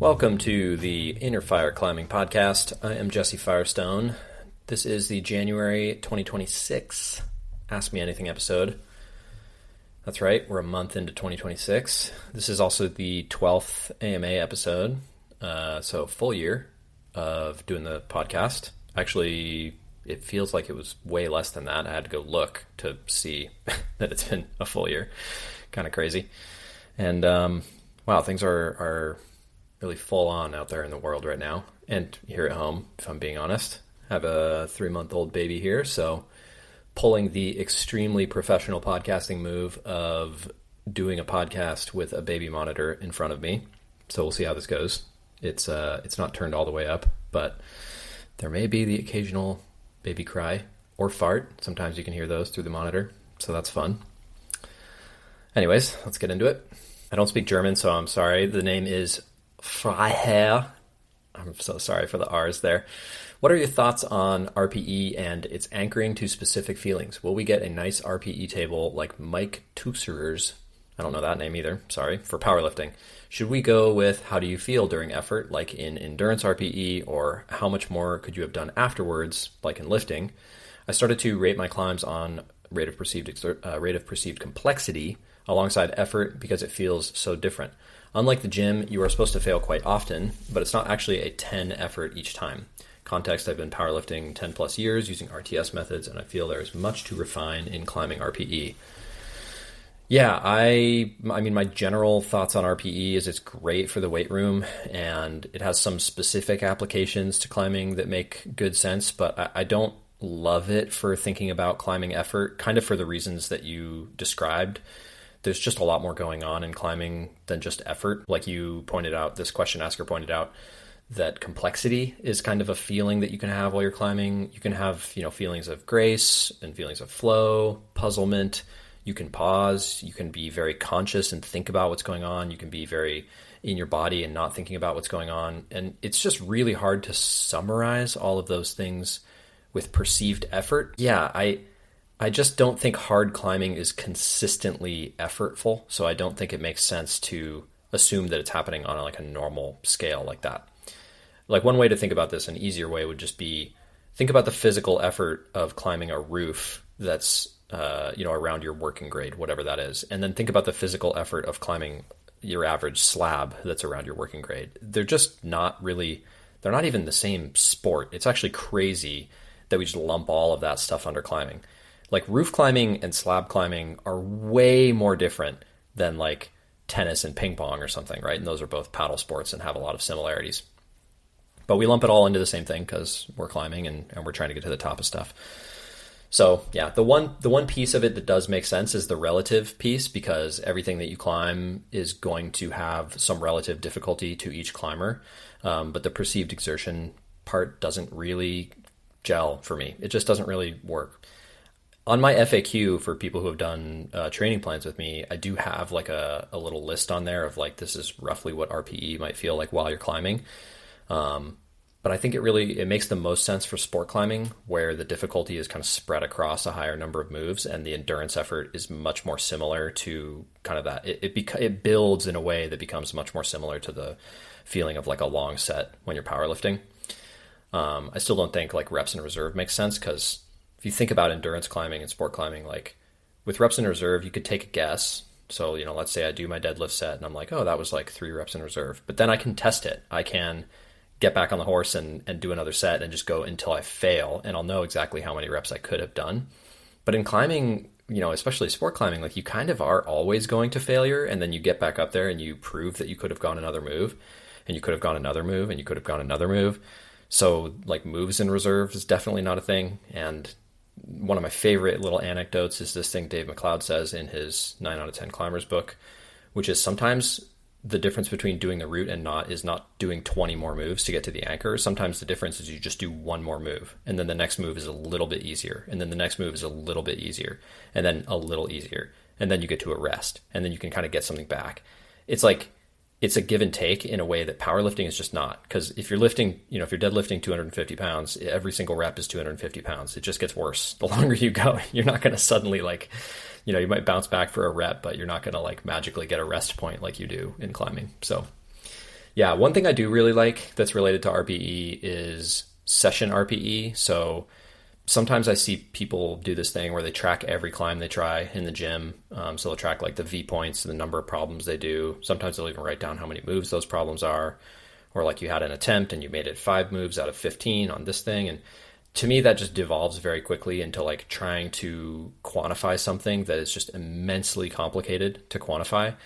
Welcome to the Inner Fire Climbing Podcast. I am Jesse Firestone. This is the January 2026 Ask Me Anything episode. That's right, we're a month into 2026. This is also the 12th AMA episode, so full year of doing the podcast. Actually, it feels like it was way less than that. I had to go look to see that it's been a full year. Kind of crazy. And wow, things are really full on out there in the world right now, and here at home, if I'm being honest. I have a 3-month-old baby here, so pulling the extremely professional podcasting move of doing a podcast with a baby monitor in front of me. So we'll see how this goes. It's not turned all the way up, but there may be the occasional baby cry or fart. Sometimes you can hear those through the monitor, so that's fun. Anyways, let's get into it. I don't speak German, so I'm sorry. The name is Freiherr. I'm so sorry for the R's there. What are your thoughts on RPE and its anchoring to specific feelings? Will we get a nice RPE table like Mike Tuxerer's, I don't know that name either, sorry, for powerlifting? Should we go with how do you feel during effort, like in endurance RPE, or how much more could you have done afterwards, like in lifting? I started to rate my climbs on rate of perceived complexity alongside effort because it feels so different. Unlike the gym, you are supposed to fail quite often, but it's not actually a 10 effort each time. Context, I've been powerlifting 10 plus years using RTS methods, and I feel there is much to refine in climbing RPE. Yeah, I mean, my general thoughts on RPE is it's great for the weight room, and it has some specific applications to climbing that make good sense, but I don't love it for thinking about climbing effort, kind of for the reasons that you described. There's just a lot more going on in climbing than just effort. Like you pointed out, this question asker pointed out, that complexity is kind of a feeling that you can have while you're climbing. You can have, feelings of grace and feelings of flow, puzzlement. You can pause. You can be very conscious and think about what's going on. You can be very in your body and not thinking about what's going on. And it's just really hard to summarize all of those things with perceived effort. Yeah, I just don't think hard climbing is consistently effortful, so I don't think it makes sense to assume that it's happening on a normal scale like that. Like one way to think about this, an easier way would just be think about the physical effort of climbing a roof that's around your working grade, whatever that is, and then think about the physical effort of climbing your average slab that's around your working grade. They're not even the same sport. It's actually crazy that we just lump all of that stuff under climbing. Like roof climbing and slab climbing are way more different than like tennis and ping pong or something, right? And those are both paddle sports and have a lot of similarities. But we lump it all into the same thing because we're climbing and we're trying to get to the top of stuff. So yeah, the one piece of it that does make sense is the relative piece, because everything that you climb is going to have some relative difficulty to each climber. But the perceived exertion part doesn't really gel for me. It just doesn't really work. On my FAQ for people who have done training plans with me, I do have like a little list on there of like, this is roughly what RPE might feel like while you're climbing. But I think it makes the most sense for sport climbing, where the difficulty is kind of spread across a higher number of moves, and the endurance effort is much more similar to kind of that. It builds in a way that becomes much more similar to the feeling of like a long set when you're powerlifting. I still don't think like reps in reserve makes sense, because if you think about endurance climbing and sport climbing, like with reps in reserve, you could take a guess. So, let's say I do my deadlift set and I'm like, oh, that was like 3 reps in reserve. But then I can test it. I can get back on the horse and do another set and just go until I fail. And I'll know exactly how many reps I could have done. But in climbing, especially sport climbing, like you kind of are always going to failure. And then you get back up there and you prove that you could have gone another move, and you could have gone another move, and you could have gone another move. So like moves in reserve is definitely not a thing. And one of my favorite little anecdotes is this thing Dave McLeod says in his 9 out of 10 climbers book, which is sometimes the difference between doing the route and not is not doing 20 more moves to get to the anchor. Sometimes the difference is you just do one more move, and then the next move is a little bit easier, and then the next move is a little bit easier, and then a little easier, and then you get to a rest, and then you can kind of get something back. It's like, it's a give and take in a way that powerlifting is just not. Because if you're lifting, if you're deadlifting 250 pounds, every single rep is 250 pounds. It just gets worse. The longer you go, you're not going to suddenly like, you might bounce back for a rep, but you're not going to like magically get a rest point like you do in climbing. So Yeah, one thing I do really like that's related to RPE is session RPE. So sometimes I see people do this thing where they track every climb they try in the gym. So they'll track like the V points, the number of problems they do. Sometimes they'll even write down how many moves those problems are. Or like you had an attempt and you made it 5 moves out of 15 on this thing. And to me, that just devolves very quickly into like trying to quantify something that is just immensely complicated to quantify.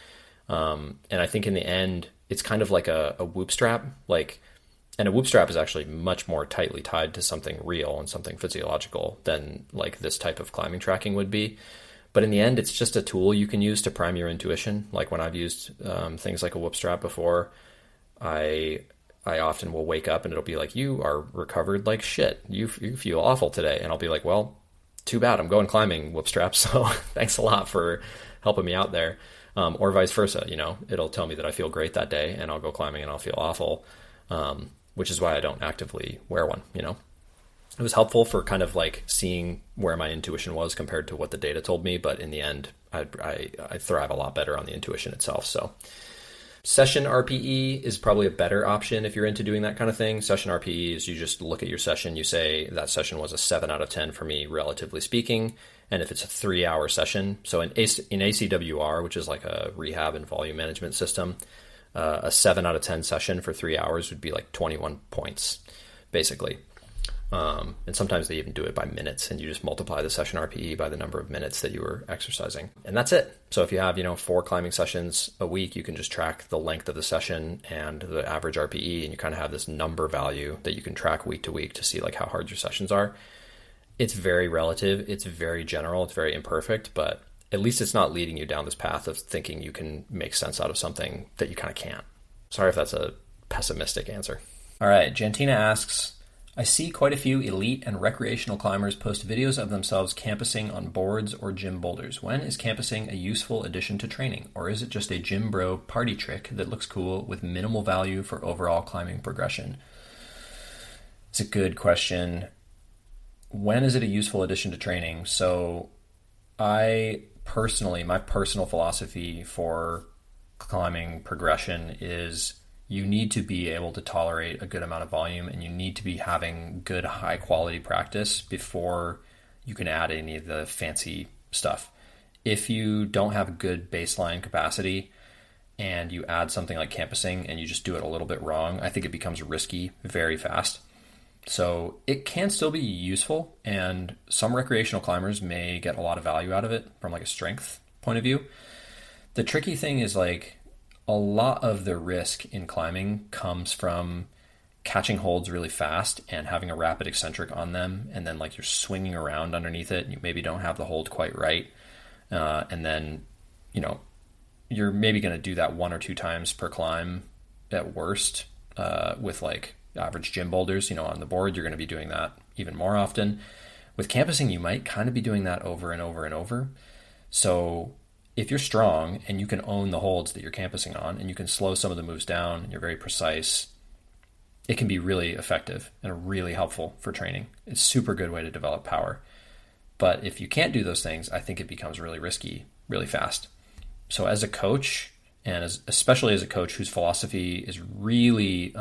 And I think in the end, it's kind of like a whoop strap. And a whoop strap is actually much more tightly tied to something real and something physiological than like this type of climbing tracking would be. But in the end, it's just a tool you can use to prime your intuition. Like when I've used things like a whoop strap before, I often will wake up and it'll be like, you are recovered like shit. You feel awful today. And I'll be like, well, too bad. I'm going climbing, whoop strap. So thanks a lot for helping me out there. Or vice versa, it'll tell me that I feel great that day and I'll go climbing and I'll feel awful. Which is why I don't actively wear one, It was helpful for kind of like seeing where my intuition was compared to what the data told me. But in the end, I thrive a lot better on the intuition itself. So session RPE is probably a better option if you're into doing that kind of thing. Session RPE is you just look at your session, you say that session was a 7 out of 10 for me, relatively speaking. And if it's a 3-hour session, so in ACWR, which is like a rehab and volume management system, a 7 out of 10 session for 3 hours would be like 21 points, basically. And sometimes they even do it by minutes, and you just multiply the session RPE by the number of minutes that you were exercising. And that's it. So if you have, 4 climbing sessions a week, you can just track the length of the session and the average RPE, and you kind of have this number value that you can track week to week to see like how hard your sessions are. It's very relative. It's very general. It's very imperfect, but at least it's not leading you down this path of thinking you can make sense out of something that you kind of can't. Sorry if that's a pessimistic answer. All right, Jantina asks, I see quite a few elite and recreational climbers post videos of themselves campusing on boards or gym boulders. When is campusing a useful addition to training, or is it just a gym bro party trick that looks cool with minimal value for overall climbing progression? It's a good question. When is it a useful addition to training? So my personal philosophy for climbing progression is you need to be able to tolerate a good amount of volume, and you need to be having good high quality practice before you can add any of the fancy stuff. If you don't have good baseline capacity and you add something like campusing and you just do it a little bit wrong, I think it becomes risky very fast. So it can still be useful, and some recreational climbers may get a lot of value out of it from like a strength point of view. The tricky thing is like a lot of the risk in climbing comes from catching holds really fast and having a rapid eccentric on them, and then like you're swinging around underneath it and you maybe don't have the hold quite right. And then, you're maybe going to do that 1 or 2 times per climb at worst with like average gym boulders. On the board, you're going to be doing that even more often. With campusing, you might kind of be doing that over and over and over. So if you're strong and you can own the holds that you're campusing on, and you can slow some of the moves down and you're very precise, it can be really effective and really helpful for training. It's a super good way to develop power. But if you can't do those things, I think it becomes really risky really fast. So as a coach, and especially as a coach whose philosophy is really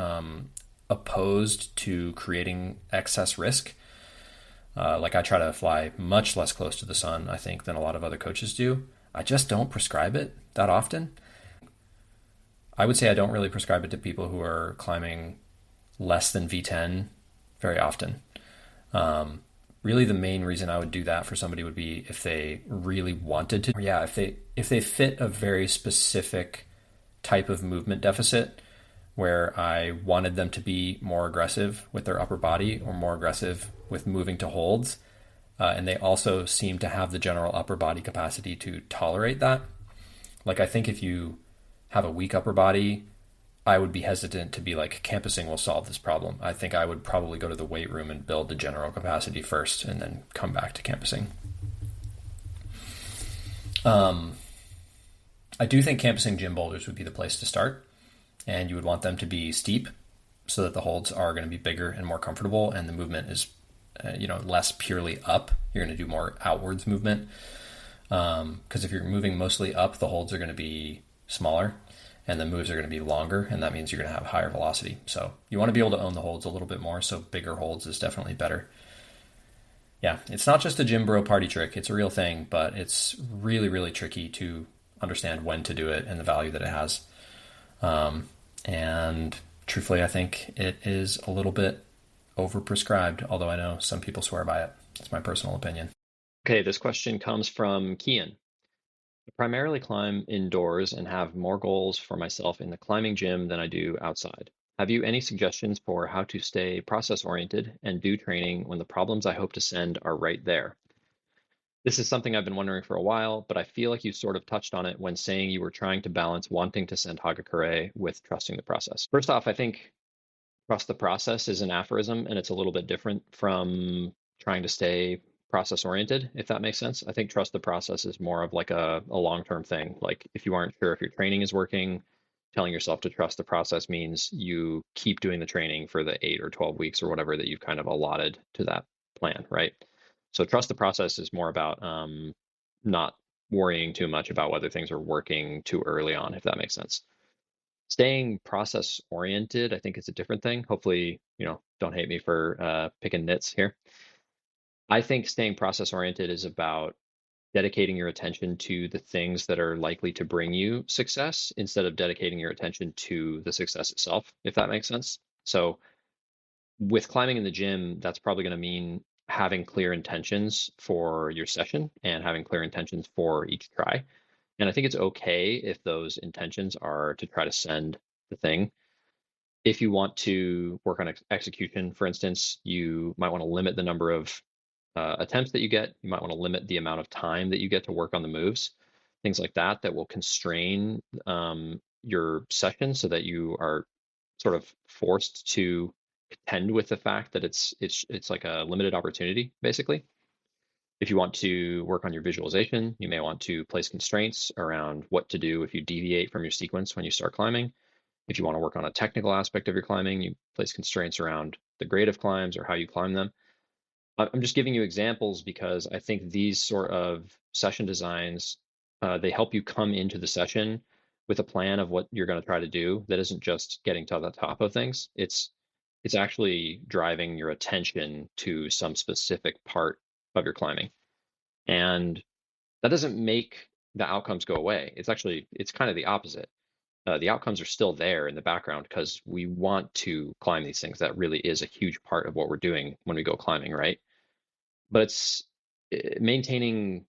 opposed to creating excess risk, like I try to fly much less close to the sun, I think, than a lot of other coaches do. I just don't prescribe it that often. I would say I don't really prescribe it to people who are climbing less than V10 very often. Really, the main reason I would do that for somebody would be if they really wanted to. Yeah, if they fit a very specific type of movement deficit where I wanted them to be more aggressive with their upper body or more aggressive with moving to holds, and they also seem to have the general upper body capacity to tolerate that. Like, I think if you have a weak upper body, I would be hesitant to be like, campusing will solve this problem. I think I would probably go to the weight room and build the general capacity first and then come back to campusing. I do think campusing gym boulders would be the place to start, and you would want them to be steep so that the holds are going to be bigger and more comfortable, and the movement is less purely up. You're going to do more outwards movement, because if you're moving mostly up, the holds are going to be smaller. and the moves are going to be longer, and that means you're going to have higher velocity. So you want to be able to own the holds a little bit more, so bigger holds is definitely better. Yeah, it's not just a gym bro party trick. It's a real thing, but it's really, really tricky to understand when to do it and the value that it has. And truthfully, I think it is a little bit overprescribed, although I know some people swear by it. It's my personal opinion. Okay, this question comes from Cian. I primarily climb indoors and have more goals for myself in the climbing gym than I do outside. Have you any suggestions for how to stay process-oriented and do training when the problems I hope to send are right there? This is something I've been wondering for a while, but I feel like you sort of touched on it when saying you were trying to balance wanting to send Hagakure with trusting the process. First off, I think trust the process is an aphorism, and it's a little bit different from trying to stay process oriented, if that makes sense. I think trust the process is more of like a long-term thing. Like if you aren't sure if your training is working, telling yourself to trust the process means you keep doing the training for the 8 or 12 weeks or whatever that you've kind of allotted to that plan, right? So trust the process is more about not worrying too much about whether things are working too early on, if that makes sense. Staying process oriented, I think, is a different thing. Hopefully, don't hate me for picking nits here. I think staying process oriented is about dedicating your attention to the things that are likely to bring you success instead of dedicating your attention to the success itself, if that makes sense. So with climbing in the gym, that's probably going to mean having clear intentions for your session and having clear intentions for each try. And I think it's okay if those intentions are to try to send the thing. If you want to work on execution, for instance, you might want to limit the number of attempts that you get. You might want to limit the amount of time that you get to work on the moves, things like that, that will constrain your session so that you are sort of forced to contend with the fact that it's like a limited opportunity, basically. If you want to work on your visualization, you may want to place constraints around what to do if you deviate from your sequence when you start climbing. If you want to work on a technical aspect of your climbing, you place constraints around the grade of climbs or how you climb them. I'm just giving you examples because I think these sort of session designs, they help you come into the session with a plan of what you're going to try to do that isn't just getting to the top of things. It's actually driving your attention to some specific part of your climbing. And that doesn't make the outcomes go away. It's kind of the opposite. The outcomes are still there in the background because we want to climb these things. That really is a huge part of what we're doing when we go climbing, right? But it's maintaining,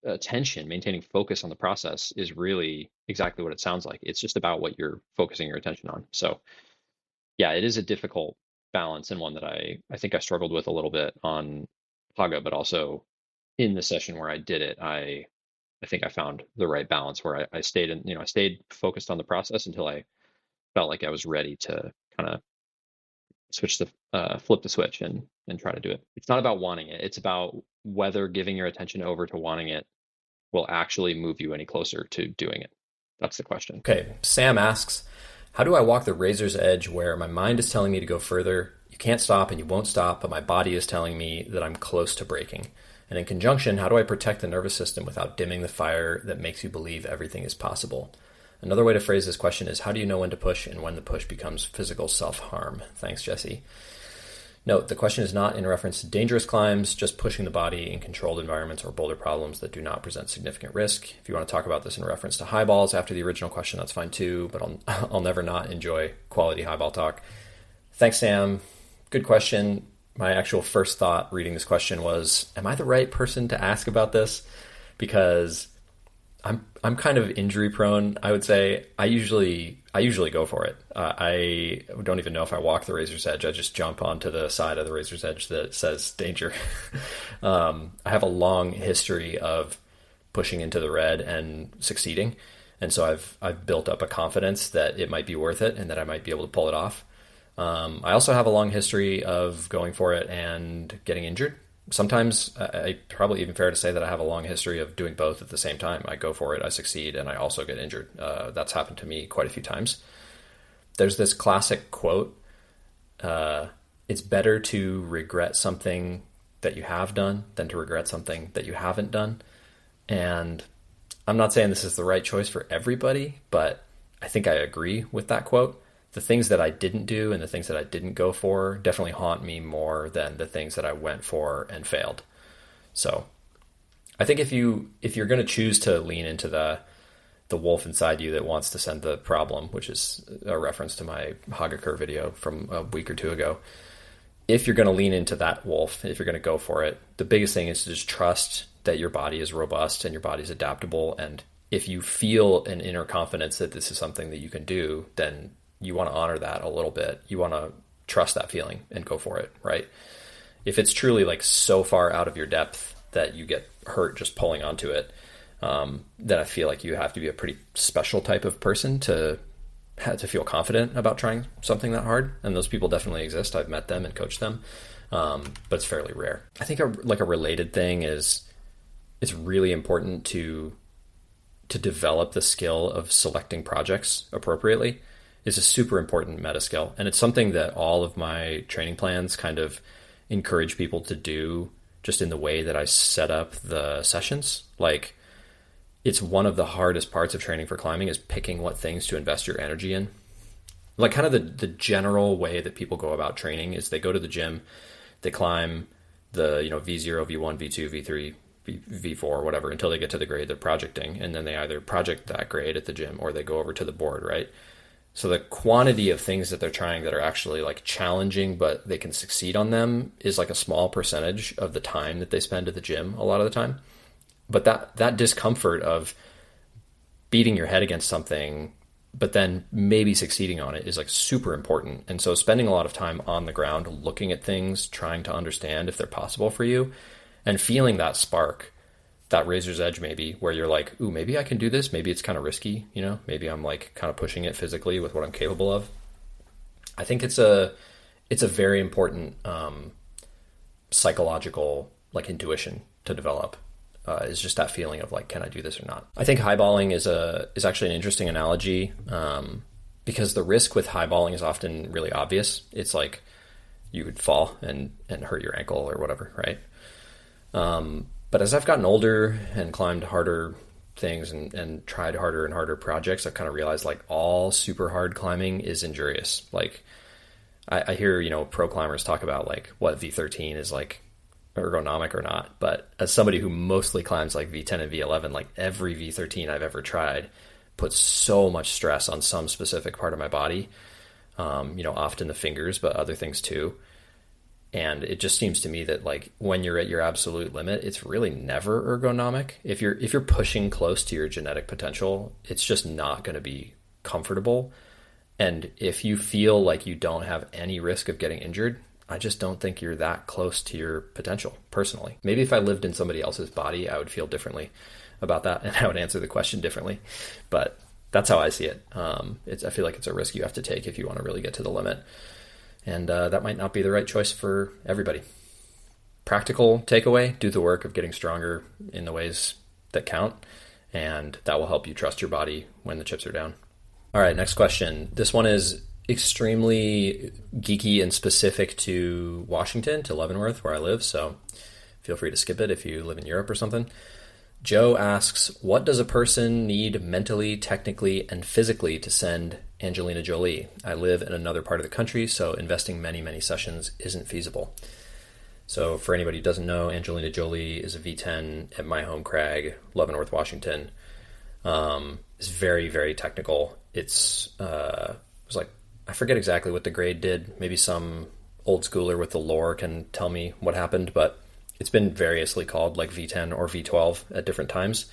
attention, maintaining focus on the process is really exactly what it sounds like. It's just about what you're focusing your attention on. So yeah, it is a difficult balance and one that I think I struggled with a little bit on Haga, but also in the session where I did it, I think I found the right balance where I stayed I stayed focused on the process until I felt like I was ready to kind of flip the switch and try to do it. It's not about wanting it. It's about whether giving your attention over to wanting it will actually move you any closer to doing it. That's the question. Okay. Sam asks, how do I walk the razor's edge where my mind is telling me to go further? You can't stop and you won't stop, but my body is telling me that I'm close to breaking. And in conjunction, how do I protect the nervous system without dimming the fire that makes you believe everything is possible? Another way to phrase this question is, how do you know when to push and when the push becomes physical self-harm? Thanks, Jesse. Note, the question is not in reference to dangerous climbs, just pushing the body in controlled environments or boulder problems that do not present significant risk. If you want to talk about this in reference to highballs after the original question, that's fine too, but I'll never not enjoy quality highball talk. Thanks, Sam. Good question. My actual first thought reading this question was, am I the right person to ask about this? Because I'm kind of injury prone, I would say. I usually go for it. I don't even know if I walk the razor's edge. I just jump onto the side of the razor's edge that says danger. I have a long history of pushing into the red and succeeding. And so I've built up a confidence that it might be worth it and that I might be able to pull it off. I also have a long history of going for it and getting injured. Sometimes I probably even fair to say that I have a long history of doing both at the same time. I go for it, I succeed, and I also get injured. That's happened to me quite a few times. There's this classic quote, it's better to regret something that you have done than to regret something that you haven't done. And I'm not saying this is the right choice for everybody, but I think I agree with that quote. The things that I didn't do and the things that I didn't go for definitely haunt me more than the things that I went for and failed. So I think if you're going to choose to lean into the wolf inside you that wants to send the problem, which is a reference to my Hagakure video from a week or two ago, if you're going to lean into that wolf, if you're going to go for it, the biggest thing is to just trust that your body is robust and your body's adaptable. And if you feel an inner confidence that this is something that you can do, then you want to honor that a little bit. You want to trust that feeling and go for it, right? If it's truly like so far out of your depth that you get hurt just pulling onto it, then I feel like you have to be a pretty special type of person to feel confident about trying something that hard. And those people definitely exist. I've met them and coached them, but it's fairly rare. I think a related thing is it's really important to develop the skill of selecting projects appropriately. Is a super important meta skill. And it's something that all of my training plans kind of encourage people to do just in the way that I set up the sessions. Like, it's one of the hardest parts of training for climbing is picking what things to invest your energy in. Like, kind of the general way that people go about training is they go to the gym, they climb the, V0, V1, V2, V3, V4, whatever, until they get to the grade they're projecting. And then they either project that grade at the gym or they go over to the board, right? So the quantity of things that they're trying that are actually like challenging, but they can succeed on them is like a small percentage of the time that they spend at the gym a lot of the time. But that discomfort of beating your head against something, but then maybe succeeding on it is like super important. And so spending a lot of time on the ground, looking at things, trying to understand if they're possible for you and feeling that spark, that razor's edge maybe, where you're like, ooh, maybe I can do this. Maybe it's kind of risky, maybe I'm like kind of pushing it physically with what I'm capable of. I think it's a very important psychological like intuition to develop. Is just that feeling of like, can I do this or not? I think highballing is actually an interesting analogy because the risk with highballing is often really obvious. It's like you would fall and hurt your ankle or whatever, right? But as I've gotten older and climbed harder things and tried harder and harder projects, I've kind of realized like all super hard climbing is injurious. Like I hear, pro climbers talk about like what V13 is like ergonomic or not. But as somebody who mostly climbs like V10 and V11, like every V13 I've ever tried puts so much stress on some specific part of my body. Often the fingers, but other things too. And it just seems to me that like when you're at your absolute limit, it's really never ergonomic. If you're pushing close to your genetic potential, it's just not going to be comfortable. And if you feel like you don't have any risk of getting injured, I just don't think you're that close to your potential personally. Maybe if I lived in somebody else's body, I would feel differently about that and I would answer the question differently. But that's how I see it. I feel like it's a risk you have to take if you want to really get to the limit. And that might not be the right choice for everybody. Practical takeaway, do the work of getting stronger in the ways that count, and that will help you trust your body when the chips are down. All right, next question. This one is extremely geeky and specific to Washington, to Leavenworth, where I live, so feel free to skip it if you live in Europe or something. Joe asks, what does a person need mentally, technically, and physically to send Angelina Jolie? I live in another part of the country, so investing many, many sessions isn't feasible. So for anybody who doesn't know, Angelina Jolie is a V10 at my home crag, Leavenworth, Washington. It's very, very technical. It was like, I forget exactly what the grade did. Maybe some old schooler with the lore can tell me what happened, but it's been variously called like V10 or V12 at different times.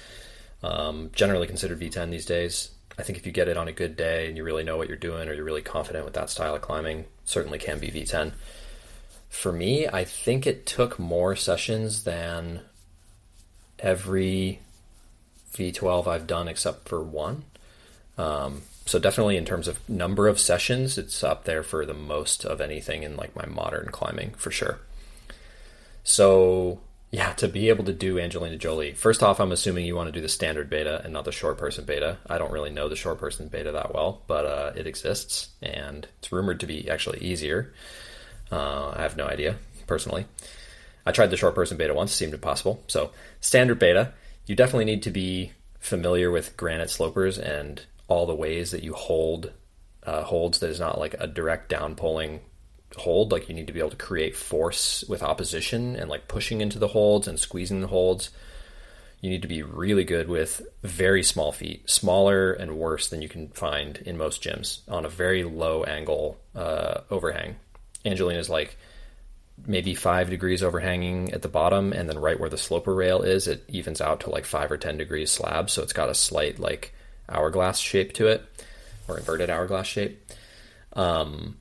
Generally considered V10 these days. I think if you get it on a good day and you really know what you're doing or you're really confident with that style of climbing, certainly can be V10. For me, I think it took more sessions than every V12 I've done except for one. So definitely in terms of number of sessions, it's up there for the most of anything in like my modern climbing for sure. So yeah, to be able to do Angelina Jolie, first off, I'm assuming you want to do the standard beta and not the short person beta. I don't really know the short person beta that well, but it exists and it's rumored to be actually easier. I have no idea personally. I tried the short person beta once, it seemed impossible. So standard beta, you definitely need to be familiar with granite slopers and all the ways that you hold holds that is not like a direct down pulling hold. Like you need to be able to create force with opposition and like pushing into the holds and squeezing the holds. You need to be really good with very small feet, smaller and worse than you can find in most gyms, on a very low angle overhang. Angelina's like maybe 5 degrees overhanging at the bottom, and then right where the sloper rail is, it evens out to like 5 or 10 degrees slab. So it's got a slight like hourglass shape to it, or inverted hourglass shape. And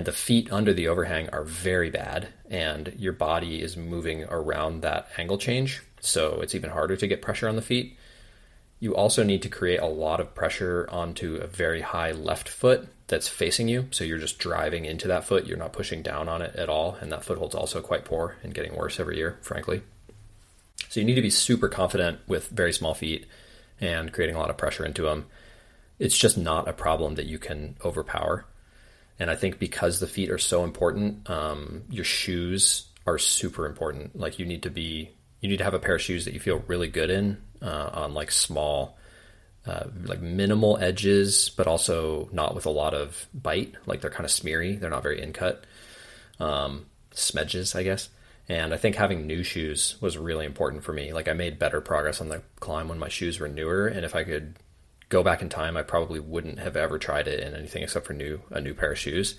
the feet under the overhang are very bad, and your body is moving around that angle change. So it's even harder to get pressure on the feet. You also need to create a lot of pressure onto a very high left foot that's facing you. So you're just driving into that foot. You're not pushing down on it at all. And that foothold's also quite poor and getting worse every year, frankly. So you need to be super confident with very small feet and creating a lot of pressure into them. It's just not a problem that you can overpower. And I think because the feet are so important, your shoes are super important. Like you need to have a pair of shoes that you feel really good in, on like small, like minimal edges, but also not with a lot of bite. Like they're kind of smeary. They're not very in-cut. Smedges, I guess. And I think having new shoes was really important for me. Like I made better progress on the climb when my shoes were newer. And if I could go back in time, I probably wouldn't have ever tried it in anything except for a new pair of shoes.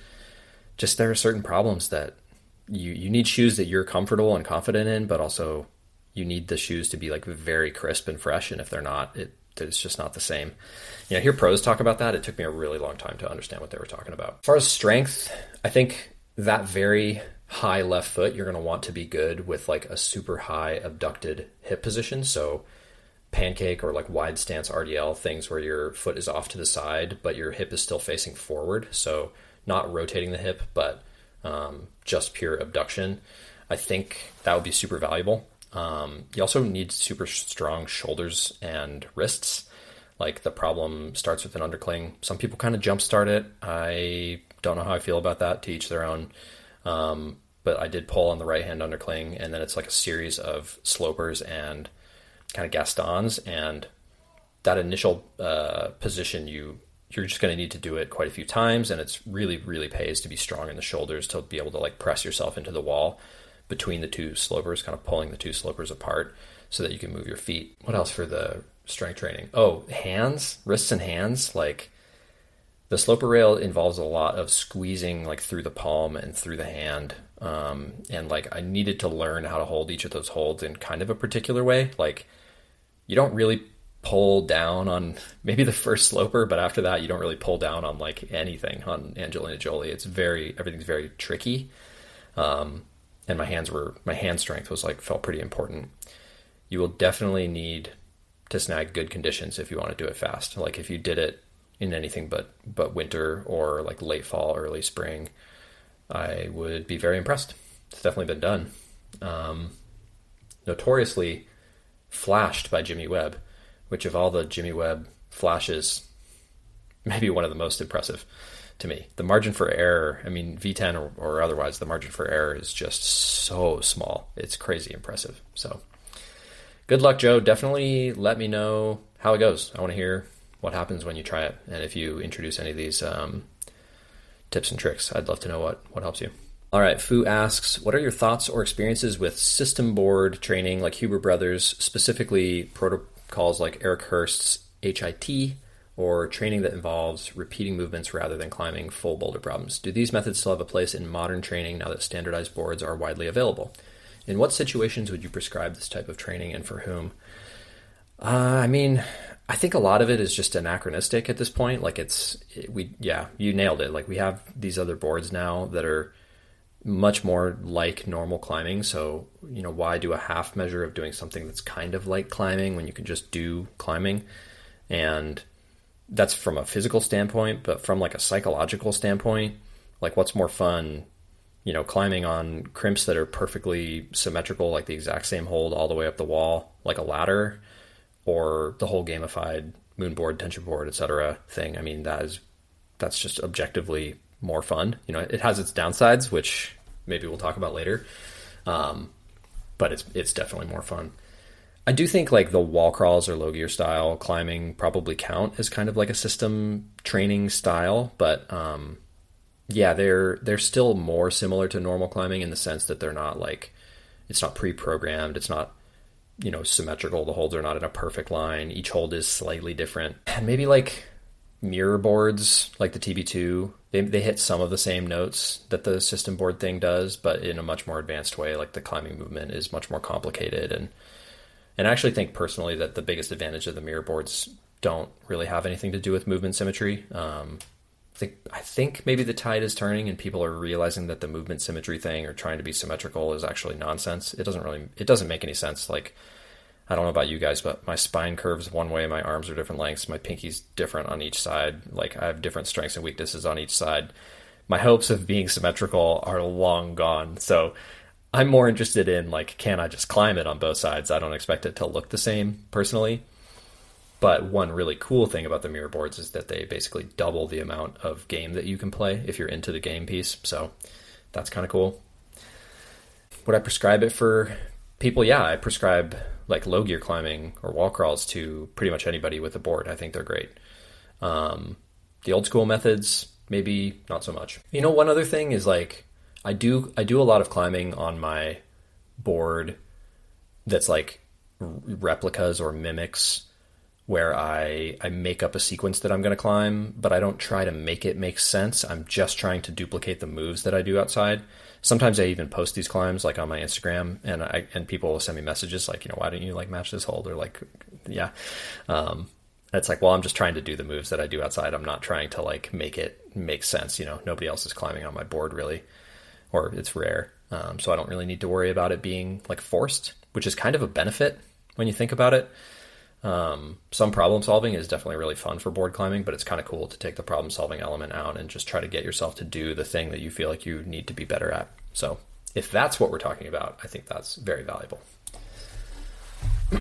Just there are certain problems that you need shoes that you're comfortable and confident in, but also you need the shoes to be like very crisp and fresh. And if they're not, it's just not the same. You know, hear pros talk about that. It took me a really long time to understand what they were talking about. As far as strength, I think that very high left foot, you're going to want to be good with like a super high abducted hip position. So pancake or like wide stance RDL, things where your foot is off to the side, but your hip is still facing forward. So not rotating the hip, but just pure abduction. I think that would be super valuable. You also need super strong shoulders and wrists. Like the problem starts with an undercling. Some people kind of jumpstart it. I don't know how I feel about that, to each their own. But I did pull on the right hand undercling, and then it's like a series of slopers and kind of Gastons. And that initial position, you're just going to need to do it quite a few times. And it's really, really pays to be strong in the shoulders to be able to like press yourself into the wall between the two slopers, kind of pulling the two slopers apart so that you can move your feet. What else for the strength training? Oh, hands, wrists and hands. Like the sloper rail involves a lot of squeezing like through the palm and through the hand. And like I needed to learn how to hold each of those holds in kind of a particular way. Like you don't really pull down on maybe the first sloper, but after that you don't really pull down on like anything on Angelina Jolie. Everything's very tricky. And my hand strength felt pretty important. You will definitely need to snag good conditions if you want to do it fast. Like if you did it in anything but winter or like late fall, early spring, I would be very impressed. It's definitely been done. Notoriously flashed by Jimmy Webb, which of all the Jimmy Webb flashes, maybe one of the most impressive to me. The margin for error, I mean, V10 or otherwise, the margin for error is just so small. It's crazy impressive. So good luck, Joe. Definitely let me know how it goes. I want to hear what happens when you try it. And if you introduce any of these tips and tricks, I'd love to know what helps you. All right. Fu asks, what are your thoughts or experiences with system board training like Huber Brothers, specifically protocols like Eric Hurst's HIT, or training that involves repeating movements rather than climbing full boulder problems? Do these methods still have a place in modern training now that standardized boards are widely available? In what situations would you prescribe this type of training, and for whom? I mean, I think a lot of it is just anachronistic at this point. Like you nailed it. Like we have these other boards now that are much more like normal climbing. So, you know, why do a half measure of doing something that's kind of like climbing when you can just do climbing? And that's from a physical standpoint, but from like a psychological standpoint, like what's more fun, you know, climbing on crimps that are perfectly symmetrical, like the exact same hold all the way up the wall, like a ladder, or the whole gamified moon board, tension board, etc. thing. I mean, that's just objectively more fun. You know, it has its downsides, which maybe we'll talk about later. But it's definitely more fun. I do think like the wall crawls or low gear style climbing probably count as kind of like a system training style, but yeah, they're still more similar to normal climbing in the sense that they're not like, it's not pre-programmed, it's not, you know, symmetrical. The holds are not in a perfect line. Each hold is slightly different. And maybe like mirror boards like the TB2, they hit some of the same notes that the system board thing does, but in a much more advanced way. Like the climbing movement is much more complicated, and I actually think personally that the biggest advantage of the mirror boards don't really have anything to do with movement symmetry. I think maybe the tide is turning and people are realizing that the movement symmetry thing or trying to be symmetrical is actually nonsense. It doesn't make any sense. Like, I don't know about you guys, but my spine curves one way, my arms are different lengths, my pinky's different on each side. Like, I have different strengths and weaknesses on each side. My hopes of being symmetrical are long gone. So I'm more interested in, like, can I just climb it on both sides? I don't expect it to look the same personally. But one really cool thing about the mirror boards is that they basically double the amount of game that you can play if you're into the game piece. So that's kind of cool. Would I prescribe it for people? Yeah, I prescribe like low gear climbing or wall crawls to pretty much anybody with a board. I think they're great. The old school methods, maybe not so much. You know, one other thing is like, I do a lot of climbing on my board that's like replicas or mimics, where I make up a sequence that I'm going to climb, but I don't try to make it make sense. I'm just trying to duplicate the moves that I do outside. Sometimes I even post these climbs like on my Instagram, and people will send me messages like, you know, why don't you like match this hold? Or like, yeah. It's like, well, I'm just trying to do the moves that I do outside. I'm not trying to like make it make sense. You know, nobody else is climbing on my board really, or it's rare. So I don't really need to worry about it being like forced, which is kind of a benefit when you think about it. Some problem solving is definitely really fun for board climbing, but it's kind of cool to take the problem solving element out and just try to get yourself to do the thing that you feel like you need to be better at. So if that's what we're talking about, I think that's very valuable.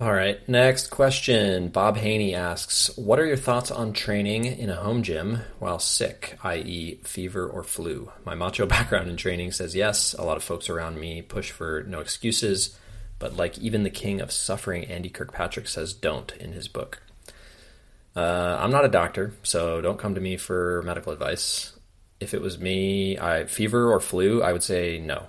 All right, next question. Bob Haney asks, what are your thoughts on training in a home gym while sick, i.e. fever or flu? My macho background in training says yes. A lot of folks around me push for no excuses, but like even the king of suffering, Andy Kirkpatrick, says don't in his book. I'm not a doctor, so don't come to me for medical advice. If it was me, fever or flu, I would say no.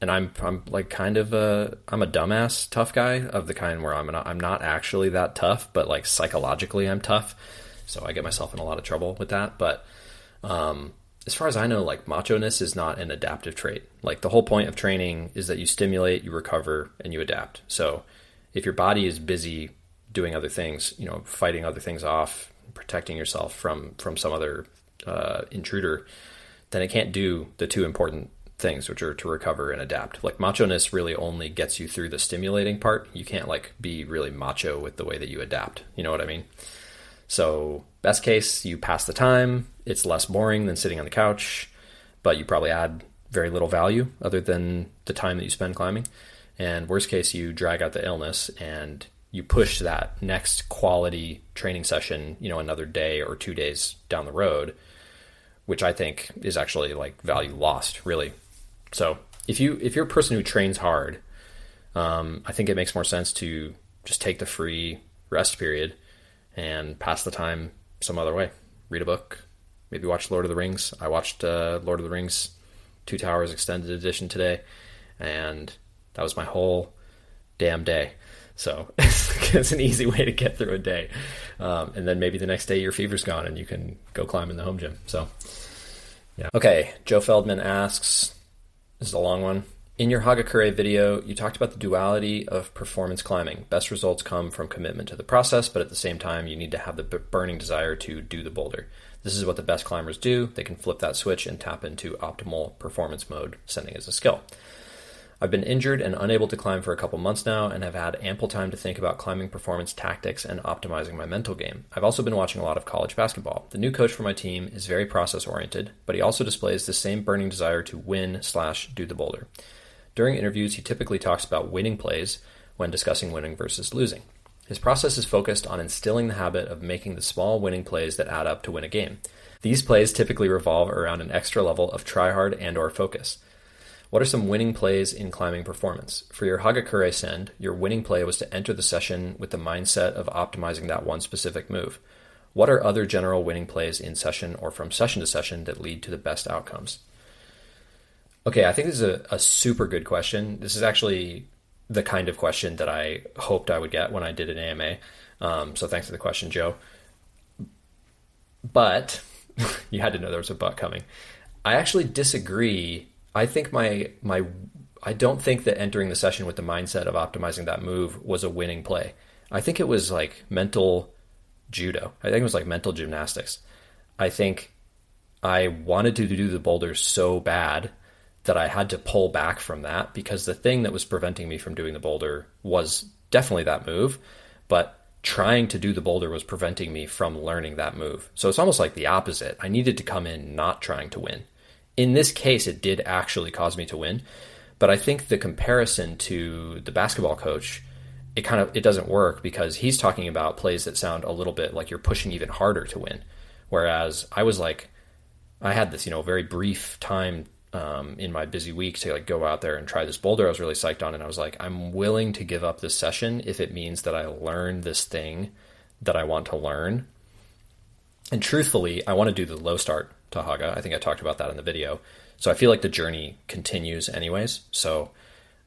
And I'm like kind of I'm a dumbass tough guy of the kind where I'm not actually that tough, but like psychologically I'm tough. So I get myself in a lot of trouble with that. But as far as I know, like macho-ness is not an adaptive trait. Like the whole point of training is that you stimulate, you recover, and you adapt. So if your body is busy doing other things, you know, fighting other things off, protecting yourself from some other intruder, then it can't do the two important things, which are to recover and adapt. Like macho-ness really only gets you through the stimulating part. You can't like be really macho with the way that you adapt. You know what I mean? So best case, you pass the time. It's less boring than sitting on the couch, but you probably add very little value other than the time that you spend climbing. And worst case, you drag out the illness and you push that next quality training session, you know, another day or 2 days down the road, which I think is actually like value lost, really. So if you're a person who trains hard, I think it makes more sense to just take the free rest period and pass the time some other way. Read a book, maybe watch Lord of the Rings. I watched Lord of the Rings Two Towers Extended Edition today, and that was my whole damn day. So it's an easy way to get through a day. And then maybe the next day your fever's gone and you can go climb in the home gym. So, yeah. Okay, Joe Feldman asks, this is a long one. In your Hagakure video, you talked about the duality of performance climbing. Best results come from commitment to the process, but at the same time, you need to have the burning desire to do the boulder. This is what the best climbers do. They can flip that switch and tap into optimal performance mode, sending as a skill. I've been injured and unable to climb for a couple months now and have had ample time to think about climbing performance tactics and optimizing my mental game. I've also been watching a lot of college basketball. The new coach for my team is very process-oriented, but he also displays the same burning desire to win/do the boulder. During interviews, he typically talks about winning plays when discussing winning versus losing. His process is focused on instilling the habit of making the small winning plays that add up to win a game. These plays typically revolve around an extra level of try-hard and/or focus. What are some winning plays in climbing performance? For your Hagakure send, your winning play was to enter the session with the mindset of optimizing that one specific move. What are other general winning plays in session or from session to session that lead to the best outcomes? Okay, I think this is a super good question. This is actually the kind of question that I hoped I would get when I did an AMA. So thanks for the question, Joe. But you had to know there was a but coming. I actually disagree. I think I don't think that entering the session with the mindset of optimizing that move was a winning play. I think it was like mental judo. I think it was like mental gymnastics. I think I wanted to do the boulder so bad that I had to pull back from that, because the thing that was preventing me from doing the boulder was definitely that move, but trying to do the boulder was preventing me from learning that move. So it's almost like the opposite. I needed to come in not trying to win. In this case, it did actually cause me to win, but I think the comparison to the basketball coach, it doesn't work, because he's talking about plays that sound a little bit like you're pushing even harder to win. Whereas I had this, very brief time in my busy week to go out there and try this boulder I was really psyched on. And I was like, I'm willing to give up this session if it means that I learn this thing that I want to learn. And truthfully, I want to do the low start to Haga. I think I talked about that in the video. So I feel like the journey continues anyways. So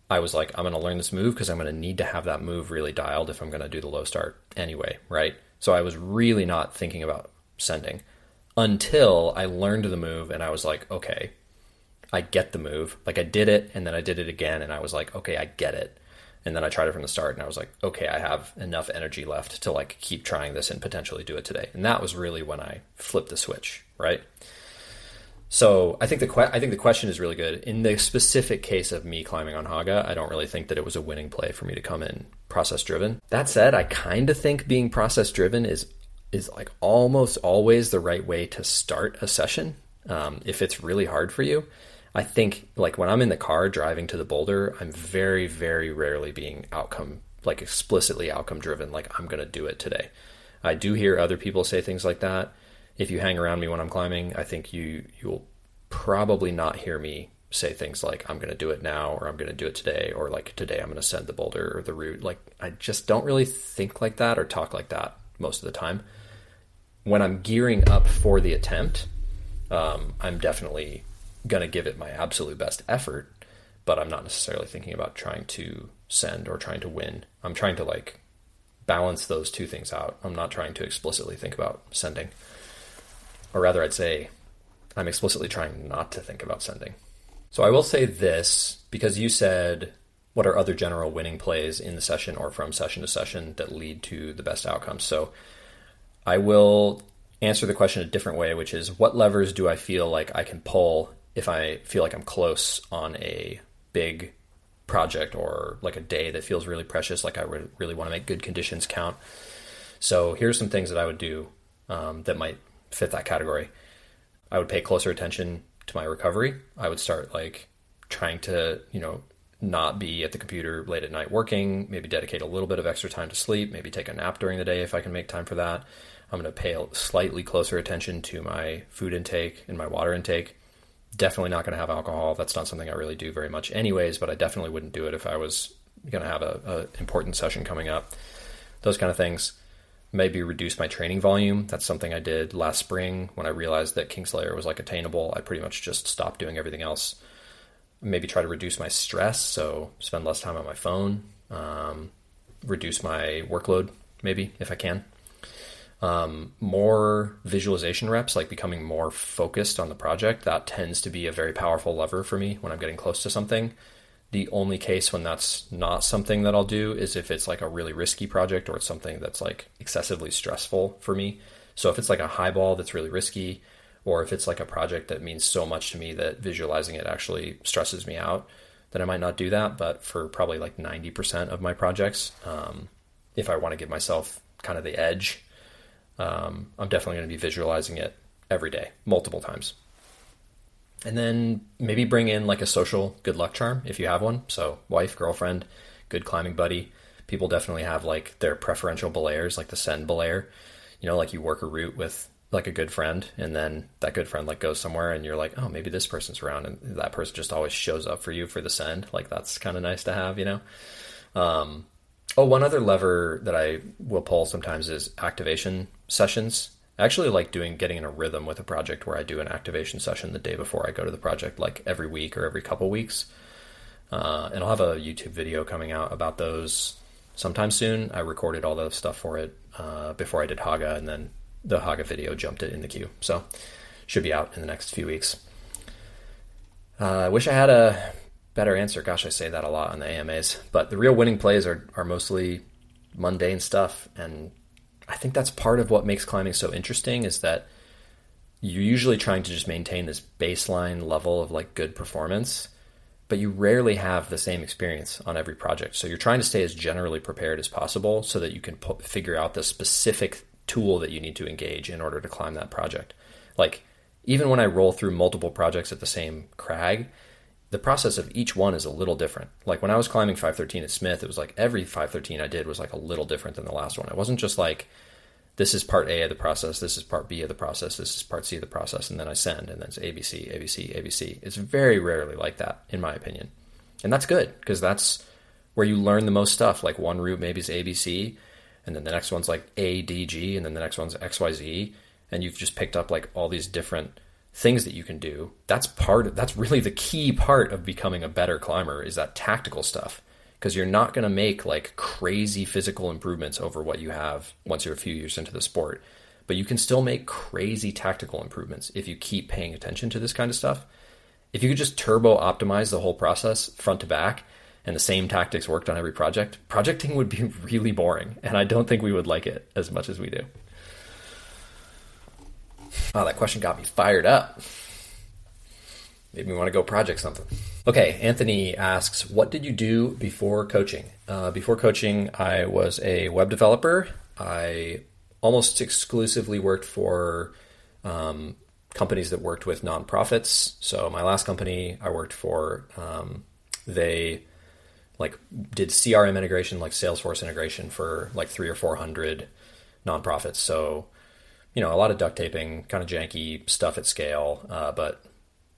I was like, I'm going to learn this move because I'm going to need to have that move really dialed if I'm going to do the low start anyway, right? So I was really not thinking about sending until I learned the move, and I was like, okay, I get the move. Like, I did it, and then I did it again, and I was like, okay, I get it. And then I tried it from the start, and I was like, okay, I have enough energy left to keep trying this and potentially do it today. And that was really when I flipped the switch, right? So I think the question is really good. In the specific case of me climbing on Haga, I don't really think that it was a winning play for me to come in process driven. That said, I kind of think being process driven is like almost always the right way to start a session. If it's really hard for you, I think when I'm in the car driving to the boulder, I'm very, very rarely being explicitly outcome driven. Like, I'm going to do it today. I do hear other people say things like that. If you hang around me when I'm climbing, I think you'll probably not hear me say things like, I'm going to do it now, or I'm going to do it today, or today I'm going to send the boulder or the route. I just don't really think like that or talk like that most of the time. When I'm gearing up for the attempt, I'm definitely going to give it my absolute best effort, but I'm not necessarily thinking about trying to send or trying to win. I'm trying to balance those two things out. I'm not trying to explicitly think about sending. Or rather, I'd say I'm explicitly trying not to think about sending. So I will say this, because you said, what are other general winning plays in the session or from session to session that lead to the best outcomes? So I will answer the question a different way, which is, what levers do I feel like I can pull if I feel like I'm close on a big project or a day that feels really precious, like I really want to make good conditions count? So here's some things that I would do that might fit that category. I would pay closer attention to my recovery. I would start trying to, not be at the computer late at night working, maybe dedicate a little bit of extra time to sleep, maybe take a nap during the day if I can make time for that. I'm going to pay slightly closer attention to my food intake and my water intake. Definitely not going to have alcohol. That's not something I really do very much anyways, but I definitely wouldn't do it if I was going to have a important session coming up. Those kind of things. Maybe reduce my training volume. That's something I did last spring when I realized that Kingslayer was attainable. I pretty much just stopped doing everything else. Maybe try to reduce my stress, so spend less time on my phone. Reduce my workload, maybe, if I can. More visualization reps, becoming more focused on the project. That tends to be a very powerful lever for me when I'm getting close to something. The only case when that's not something that I'll do is if it's a really risky project, or it's something that's excessively stressful for me. So if it's a high ball that's really risky, or if it's a project that means so much to me that visualizing it actually stresses me out, then I might not do that. But for probably 90% of my projects, if I want to give myself kind of the edge, I'm definitely going to be visualizing it every day, multiple times. And then maybe bring in a social good luck charm if you have one. So wife, girlfriend, good climbing buddy. People definitely have their preferential belayers, the send belayer. You work a route with like a good friend, and then that good friend like goes somewhere and you're like, oh, maybe this person's around, and that person just always shows up for you for the send. Like that's kind of nice to have, you know? One other lever that I will pull sometimes is activation sessions. I actually like getting in a rhythm with a project where I do an activation session the day before I go to the project, like every week or every couple weeks. And I'll have a YouTube video coming out about those sometime soon. I recorded all the stuff for it before I did Haga, and then the Haga video jumped it in the queue. So should be out in the next few weeks. I wish I had a better answer. Gosh, I say that a lot on the AMAs. But the real winning plays are mostly mundane stuff. And I think that's part of what makes climbing so interesting, is that you're usually trying to just maintain this baseline level of like good performance, but you rarely have the same experience on every project. So you're trying to stay as generally prepared as possible so that you can figure out the specific tool that you need to engage in order to climb that project. Like even when I roll through multiple projects at the same crag, the process of each one is a little different. Like when I was climbing 513 at Smith, it was like every 513 I did was like a little different than the last one. It wasn't just like, this is part A of the process, this is part B of the process, this is part C of the process, and then I send, and then it's ABC, ABC, ABC. It's very rarely like that, in my opinion. And that's good, because that's where you learn the most stuff. Like one route maybe is ABC, and then the next one's like ADG, and then the next one's XYZ, and you've just picked up like all these different things that you can do. That's really the key part of becoming a better climber, is that tactical stuff. Because you're not going to make like crazy physical improvements over what you have once you're a few years into the sport. But you can still make crazy tactical improvements if you keep paying attention to this kind of stuff. If you could just turbo optimize the whole process front to back, and the same tactics worked on every project, projecting would be really boring. And I don't think we would like it as much as we do. Oh, that question got me fired up. Made me want to go project something. Okay, Anthony asks, what did you do before coaching? Before coaching, I was a web developer. I almost exclusively worked for companies that worked with nonprofits. So my last company I worked for, they like did CRM integration, like Salesforce integration for like 300 or 400 nonprofits. So, you know, a lot of duct taping, kind of janky stuff at scale, but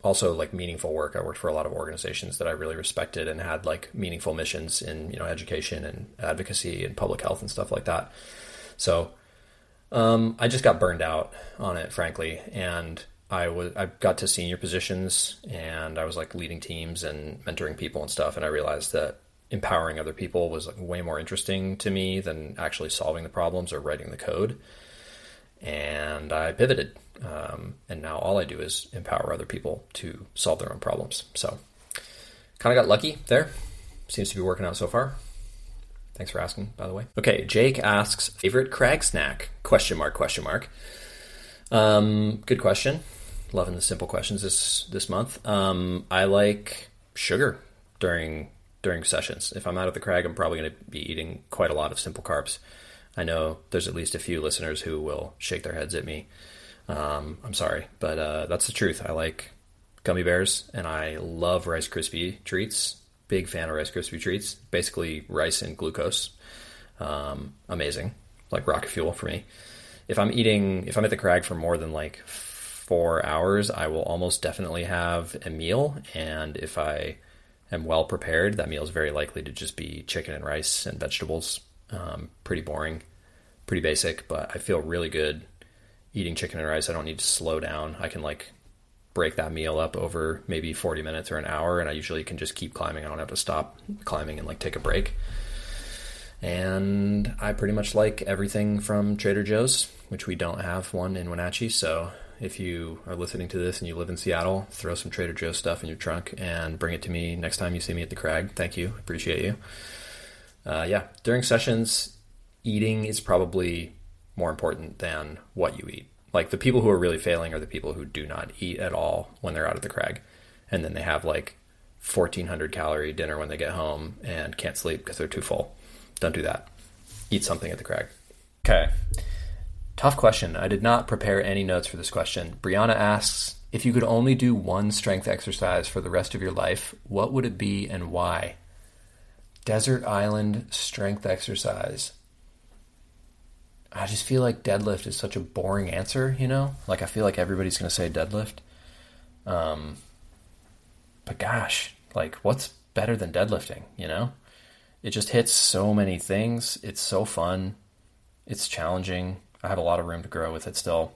also like meaningful work. I worked for a lot of organizations that I really respected and had like meaningful missions in, you know, education and advocacy and public health and stuff like that. So I just got burned out on it, frankly. And I got to senior positions, and I was like leading teams and mentoring people and stuff. And I realized that empowering other people was like way more interesting to me than actually solving the problems or writing the code. And I pivoted. And now all I do is empower other people to solve their own problems. So kind of got lucky there. Seems to be working out so far. Thanks for asking, by the way. Okay, Jake asks, favorite crag snack? Question mark. Good question. Loving the simple questions this month. I like sugar during sessions. If I'm out at the crag, I'm probably going to be eating quite a lot of simple carbs. I know there's at least a few listeners who will shake their heads at me. I'm sorry, but that's the truth. I like gummy bears, and I love Rice Krispie treats. Big fan of Rice Krispie treats. Basically rice and glucose. Amazing. Like rocket fuel for me. If I'm at the crag for more than like 4 hours, I will almost definitely have a meal. And if I am well prepared, that meal is very likely to just be chicken and rice and vegetables. Pretty boring, pretty basic, but I feel really good eating chicken and rice. I don't need to slow down. I can like break that meal up over maybe 40 minutes or an hour, and I usually can just keep climbing. I don't have to stop climbing and like take a break. And I pretty much like everything from Trader Joe's, which we don't have one in Wenatchee. So if you are listening to this and you live in Seattle, throw some Trader Joe's stuff in your trunk and bring it to me next time you see me at the crag. Thank you. Appreciate you. During sessions, eating is probably more important than what you eat. Like the people who are really failing are the people who do not eat at all when they're out at the crag. And then they have like 1,400 calorie dinner when they get home and can't sleep because they're too full. Don't do that. Eat something at the crag. Okay. Tough question. I did not prepare any notes for this question. Brianna asks, if you could only do one strength exercise for the rest of your life, what would it be and why? Desert island strength exercise. I just feel like deadlift is such a boring answer, Like I feel like everybody's going to say deadlift. But gosh, like what's better than deadlifting, It just hits so many things. It's so fun. It's challenging. I have a lot of room to grow with it still.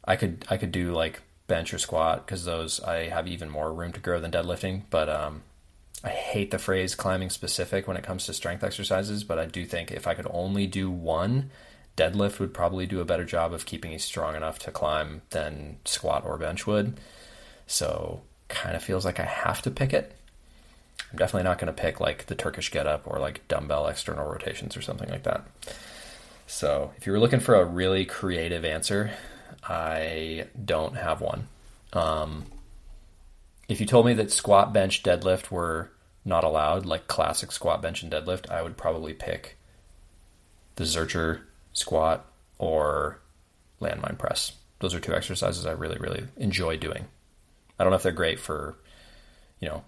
I could do like bench or squat because those I have even more room to grow than deadlifting. But I hate the phrase climbing specific when it comes to strength exercises. But I do think if I could only do one, deadlift would probably do a better job of keeping you strong enough to climb than squat or bench would. So kind of feels like I have to pick it. I'm definitely not going to pick like the Turkish get-up or like dumbbell external rotations or something like that. So if you were looking for a really creative answer, I don't have one. If you told me that squat, bench, deadlift were not allowed, like classic squat, bench, and deadlift, I would probably pick the Zercher squat or landmine press. Those are two exercises I really, really enjoy doing. I don't know if they're great for,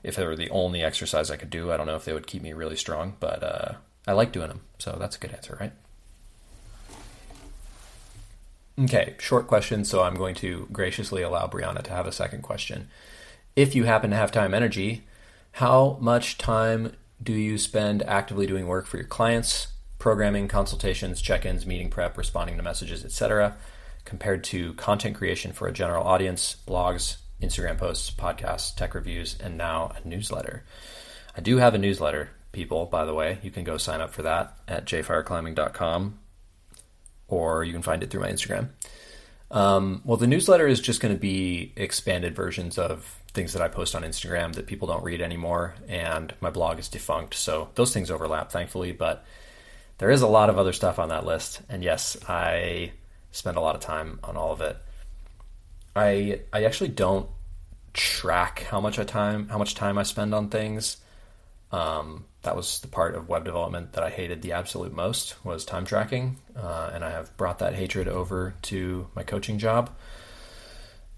if they were the only exercise I could do, I don't know if they would keep me really strong, but I like doing them. So that's a good answer, right? Okay, short question, so I'm going to graciously allow Brianna to have a second question. If you happen to have time and energy, how much time do you spend actively doing work for your clients, programming, consultations, check-ins, meeting prep, responding to messages, etc., compared to content creation for a general audience, blogs, Instagram posts, podcasts, tech reviews, and now a newsletter? I do have a newsletter, people, by the way. You can go sign up for that at jfireclimbing.com. Or you can find it through my Instagram. Well, the newsletter is just going to be expanded versions of things that I post on Instagram that people don't read anymore, and my blog is defunct, so those things overlap, thankfully, but there is a lot of other stuff on that list, and yes, I spend a lot of time on all of it. I actually don't track how much time I spend on things. That was the part of web development that I hated the absolute most, was time tracking. And I have brought that hatred over to my coaching job.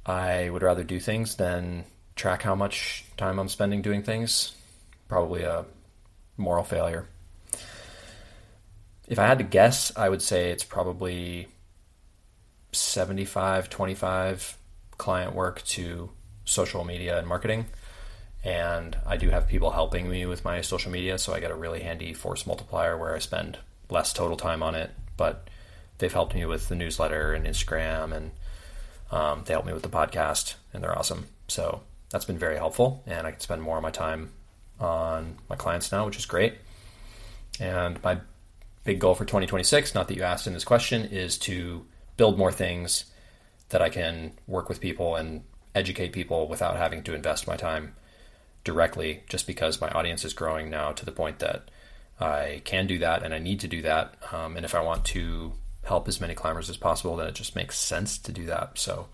I would rather do things than track how much time I'm spending doing things. Probably a moral failure. If I had to guess, I would say it's probably 75-25 client work to social media and marketing. And I do have people helping me with my social media, so I get a really handy force multiplier where I spend less total time on it, but they've helped me with the newsletter and Instagram, and they help me with the podcast, and they're awesome. So that's been very helpful, and I can spend more of my time on my clients now, which is great. And my big goal for 2026, not that you asked in this question, is to build more things that I can work with people and educate people without having to invest my time directly, just because my audience is growing now to the point that I can do that and I need to do that. And if I want to help as many climbers as possible, then it just makes sense to do that. So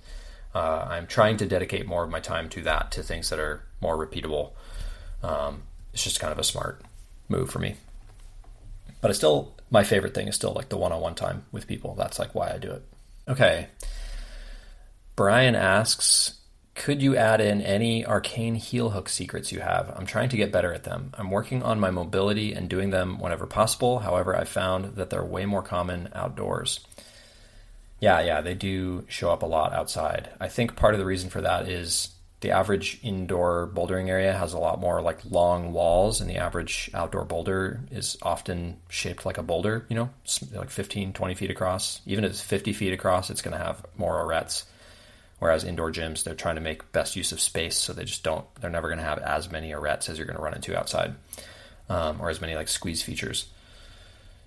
I'm trying to dedicate more of my time to that, to things that are more repeatable. It's just kind of a smart move for me. But my favorite thing is still like the one-on-one time with people. That's like why I do it. Okay. Brian asks, could you add in any arcane heel hook secrets you have? I'm trying to get better at them. I'm working on my mobility and doing them whenever possible. However, I found that they're way more common outdoors. Yeah, they do show up a lot outside. I think part of the reason for that is the average indoor bouldering area has a lot more like long walls, and the average outdoor boulder is often shaped like a boulder, like 15, 20 feet across. Even if it's 50 feet across, it's going to have more arêtes. Whereas indoor gyms, they're trying to make best use of space, so they're never going to have as many arêtes as you're going to run into outside, or as many like squeeze features.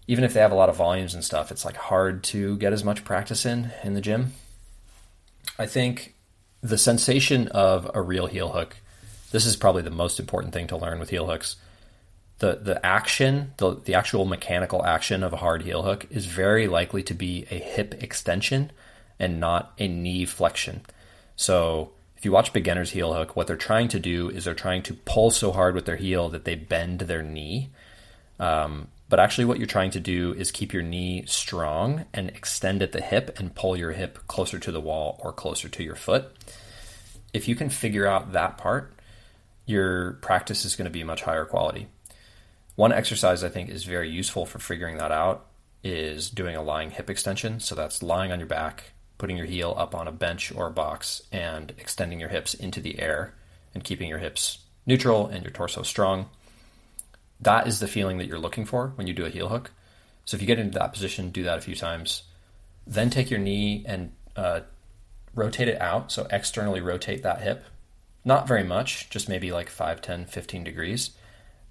Even if they have a lot of volumes and stuff, it's like hard to get as much practice in the gym. I think the sensation of a real heel hook, this is probably the most important thing to learn with heel hooks. The action, the actual mechanical action of a hard heel hook is very likely to be a hip extension and not a knee flexion. So if you watch beginners heel hook, what they're trying to do is they're trying to pull so hard with their heel that they bend their knee. But actually what you're trying to do is keep your knee strong and extend at the hip and pull your hip closer to the wall or closer to your foot. If you can figure out that part, your practice is going to be much higher quality. One exercise I think is very useful for figuring that out is doing a lying hip extension. So that's lying on your back, putting your heel up on a bench or a box, and extending your hips into the air and keeping your hips neutral and your torso strong. That is the feeling that you're looking for when you do a heel hook. So if you get into that position, do that a few times. Then take your knee and rotate it out. So externally rotate that hip. Not very much, just maybe like 5, 10, 15 degrees.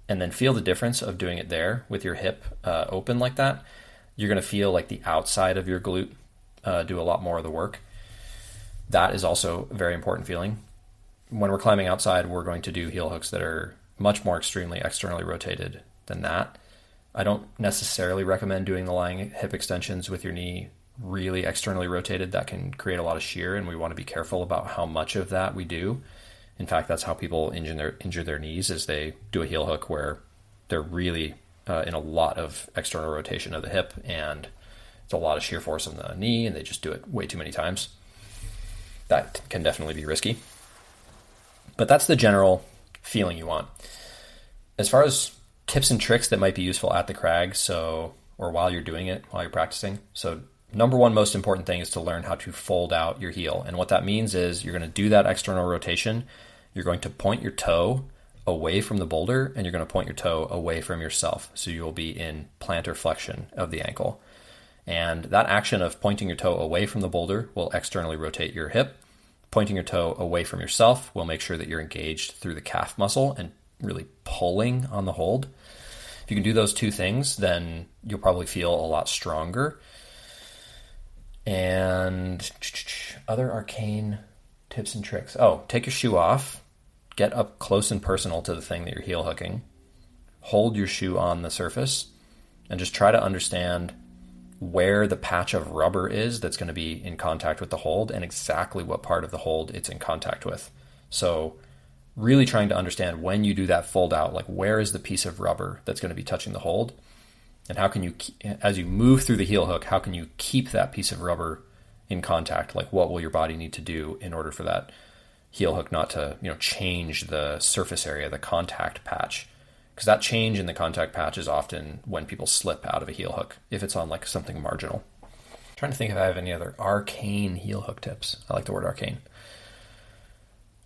And then feel the difference of doing it there with your hip open like that. You're going to feel like the outside of your glute do a lot more of the work. That is also a very important feeling. When we're climbing outside, we're going to do heel hooks that are much more extremely externally rotated than that. I don't necessarily recommend doing the lying hip extensions with your knee really externally rotated. That can create a lot of shear, and we want to be careful about how much of that we do. In fact, that's how people injure their knees, is they do a heel hook where they're really in a lot of external rotation of the hip, and it's a lot of shear force on the knee, and they just do it way too many times. That can definitely be risky. But that's the general feeling you want. As far as tips and tricks that might be useful at the crag, or while you're doing it, while you're practicing. So number one most important thing is to learn how to fold out your heel. And what that means is you're going to do that external rotation. You're going to point your toe away from the boulder, and you're going to point your toe away from yourself. So you will be in plantar flexion of the ankle. And that action of pointing your toe away from the boulder will externally rotate your hip. Pointing your toe away from yourself will make sure that you're engaged through the calf muscle and really pulling on the hold. If you can do those two things, then you'll probably feel a lot stronger. And other arcane tips and tricks. Oh, take your shoe off. Get up close and personal to the thing that you're heel hooking. Hold your shoe on the surface and just try to understand where the patch of rubber is that's going to be in contact with the hold and exactly what part of the hold it's in contact with. So really trying to understand when you do that fold out, like where is the piece of rubber that's going to be touching the hold, and how can you, as you move through the heel hook, how can you keep that piece of rubber in contact? Like what will your body need to do in order for that heel hook not to, change the surface area, the contact patch? Because that change in the contact patch is often when people slip out of a heel hook, if it's on like something marginal. I'm trying to think if I have any other arcane heel hook tips. I like the word arcane.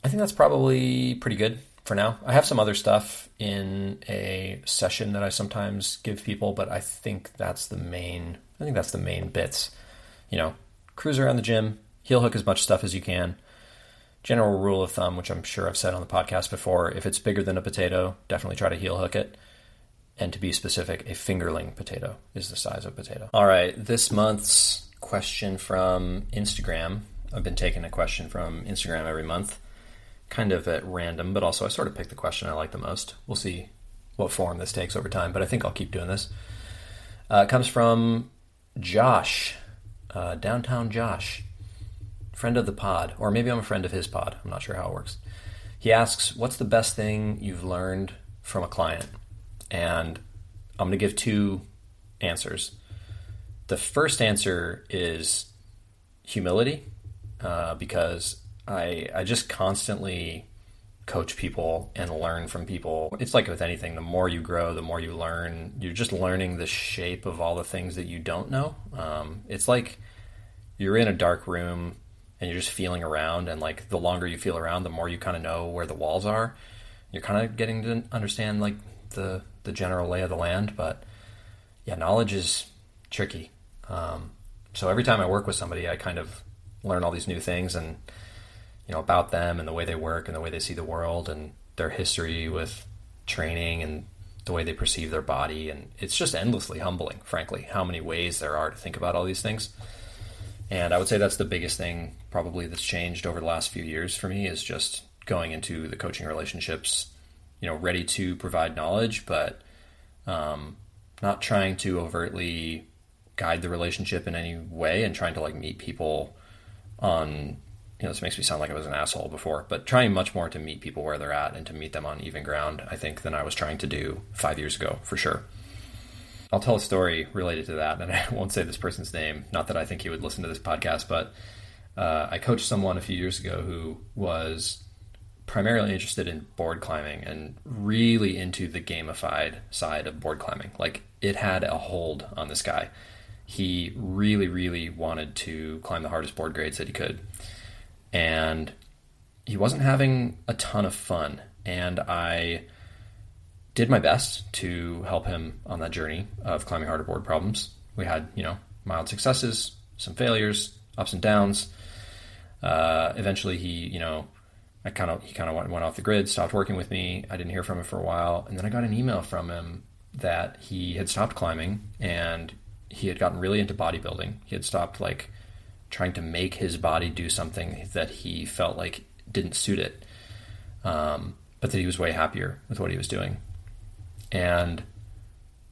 I think that's probably pretty good for now. I have some other stuff in a session that I sometimes give people, but I think that's the main bits. Cruise around the gym, heel hook as much stuff as you can. General rule of thumb, which I'm sure I've said on the podcast before, if it's bigger than a potato, definitely try to heel hook it. And to be specific, a fingerling potato is the size of a potato. All right, this month's question from Instagram. I've been taking a question from Instagram every month, kind of at random, but also I sort of pick the question I like the most. We'll see what form this takes over time, but I think I'll keep doing this. It comes from Josh, Downtown Josh. Friend of the pod, or maybe I'm a friend of his pod. I'm not sure how it works. He asks, what's the best thing you've learned from a client? And I'm going to give two answers. The first answer is humility, because I just constantly coach people and learn from people. It's like with anything, the more you grow, the more you learn. You're just learning the shape of all the things that you don't know. It's like you're in a dark room and you're just feeling around, and like the longer you feel around, the more you kind of know where the walls are. You're kind of getting to understand like the general lay of the land, but yeah, knowledge is tricky. So every time I work with somebody, I kind of learn all these new things and about them and the way they work and the way they see the world and their history with training and the way they perceive their body. And it's just endlessly humbling, frankly, how many ways there are to think about all these things. And I would say that's the biggest thing probably that's changed over the last few years for me, is just going into the coaching relationships, ready to provide knowledge, but not trying to overtly guide the relationship in any way, and trying to like meet people on, this makes me sound like I was an asshole before, but trying much more to meet people where they're at and to meet them on even ground, I think, than I was trying to do 5 years ago, for sure. I'll tell a story related to that, and I won't say this person's name. Not that I think he would listen to this podcast, but I coached someone a few years ago who was primarily interested in board climbing and really into the gamified side of board climbing. Like, it had a hold on this guy. he really, really wanted to climb the hardest board grades that he could. And he wasn't having a ton of fun. And I did my best to help him on that journey of climbing harder board problems. We had, mild successes, some failures, ups and downs. Eventually he, he kind of went off the grid, stopped working with me. I didn't hear from him for a while. And then I got an email from him that he had stopped climbing and he had gotten really into bodybuilding. He had stopped trying to make his body do something that he felt like didn't suit it. But that he was way happier with what he was doing. And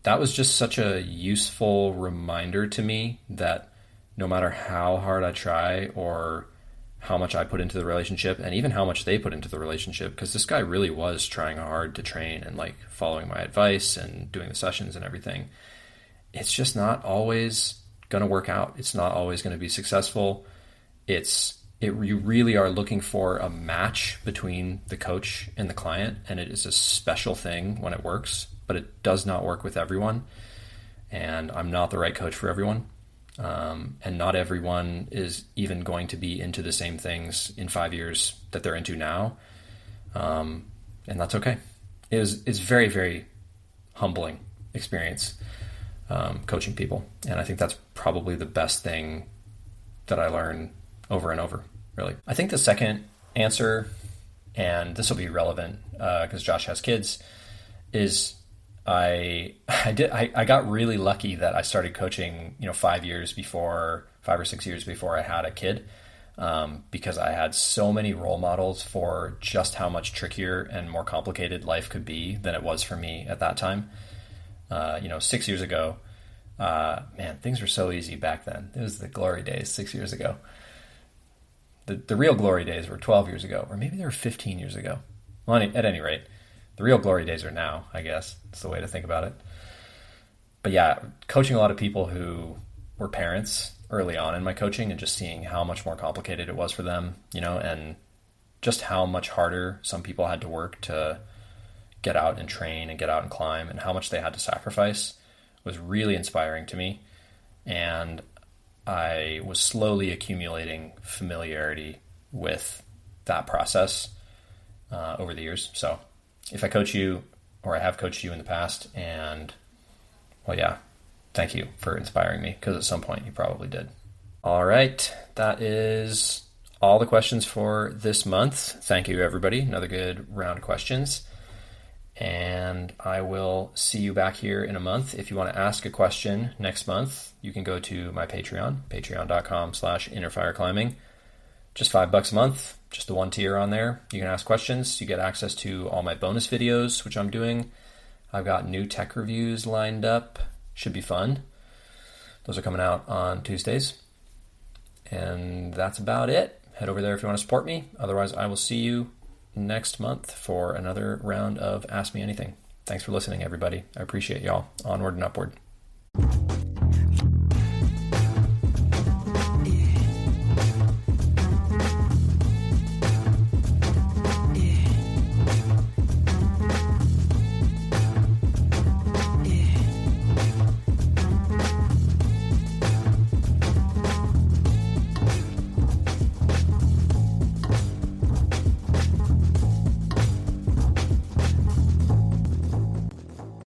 that was just such a useful reminder to me that no matter how hard I try or how much I put into the relationship, and even how much they put into the relationship, because this guy really was trying hard to train and following my advice and doing the sessions and everything, it's just not always going to work out. It's not always going to be successful. You really are looking for a match between the coach and the client, and it is a special thing when it works, but it does not work with everyone. And I'm not the right coach for everyone. And not everyone is even going to be into the same things in 5 years that they're into now. And that's okay. It's very, very humbling experience, coaching people. And I think that's probably the best thing that I learn over and over, really. I think the second answer, and this will be relevant because Josh has kids, is I got really lucky that I started coaching, 5 or 6 years before I had a kid, because I had so many role models for just how much trickier and more complicated life could be than it was for me at that time. 6 years ago, man, things were so easy back then. It was the glory days 6 years ago. The real glory days were 12 years ago, or maybe they were 15 years ago. Well, at any rate, the real glory days are now, I guess. That's the way to think about it. But yeah, coaching a lot of people who were parents early on in my coaching and just seeing how much more complicated it was for them, and just how much harder some people had to work to get out and train and get out and climb, and how much they had to sacrifice was really inspiring to me. And I was slowly accumulating familiarity with that process over the years. So if I coach you, or I have coached you in the past, and well, yeah, thank you for inspiring me, because at some point you probably did. All right, that is all the questions for this month. Thank you, everybody. Another good round of questions. And I will see you back here in a month. If you want to ask a question next month, you can go to my Patreon, patreon.com/innerfireclimbing. Just $5 a month, just the one tier on there. You can ask questions. You get access to all my bonus videos, which I'm doing. I've got new tech reviews lined up. Should be fun. Those are coming out on Tuesdays. And that's about it. Head over there if you want to support me. Otherwise, I will see you next month for another round of Ask Me Anything. Thanks for listening, everybody. I appreciate y'all. Onward and upward.